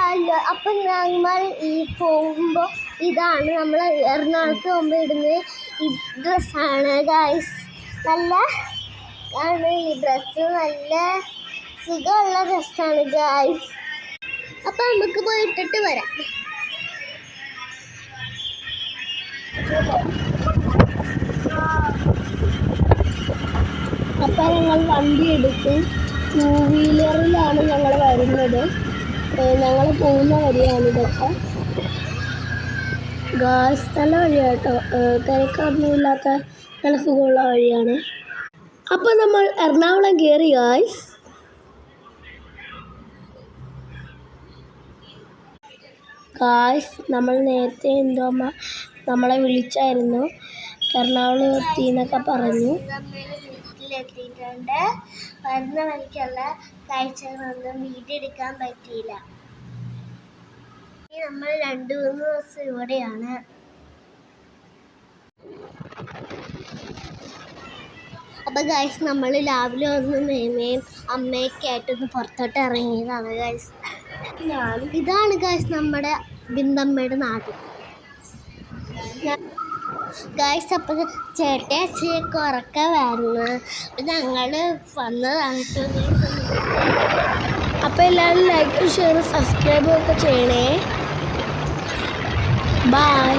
അല്ല അപ്പൊ ഞങ്ങൾ ഈ പോകുമ്പോ ഇതാണ് നമ്മൾ എറണാകുളത്ത് പോകുമ്പോ ഇടുന്ന ഈ ഡ്രസ്സാണ് ഗൈസ്. നല്ല ആണ് ഈ ഡ്രസ്സ്, നല്ല സുഖമുള്ള ഡ്രസ്സാണ് ഗൈസ്. അപ്പൊ നമുക്ക് പോയി ഇട്ടിട്ട് വരാം. അപ്പം ഞങ്ങൾ വണ്ടി എടുക്കും. 2 വീലറിലാണ് ഞങ്ങൾ വരുന്നത്. ഞങ്ങൾ പോകുന്ന വഴിയാണ് ഇതൊക്കെ ഗായ്സ്. നല്ല വഴിയാണ് കേട്ടോ, തിരക്കൊന്നുമില്ലാത്ത നല്ല സുഖമുള്ള വഴിയാണ്. അപ്പം നമ്മൾ എറണാകുളം കയറി ഗായ്സ്. നമ്മൾ നേരത്തെ എന്തോ നമ്മളെ വിളിച്ചായിരുന്നു, എറണാകുളം എത്തി എന്നൊക്കെ പറഞ്ഞു. വീട്ടിലെത്തിയിട്ടുണ്ട്. വരുന്ന വഴിക്കുള്ള കാഴ്ചകളൊന്നും വീഡിയോ എടുക്കാൻ പറ്റിയില്ല. നമ്മൾ 2-3 ദിവസം ഇവിടെയാണ്. അപ്പം ഗൈസ് നമ്മൾ രാവിലെ ഒന്ന് മേമയും അമ്മയൊക്കെ ആയിട്ടൊന്ന് പുറത്തോട്ട് ഇറങ്ങിയതാണ് ഗൈസ്. ഇതാണ് ഗൈസ് നമ്മുടെ ബിന്ദമ്മയുടെ നാട് ഗൈസ്. അപ്പം ചേട്ടയൊക്കെ ഉറക്കമായിരുന്നു. അപ്പം ഞങ്ങൾ വന്നതാണ്. അപ്പോൾ എല്ലാവരും ലൈക്കും ഷെയറും സബ്സ്ക്രൈബും ഒക്കെ ചെയ്യണേ. ബൈ.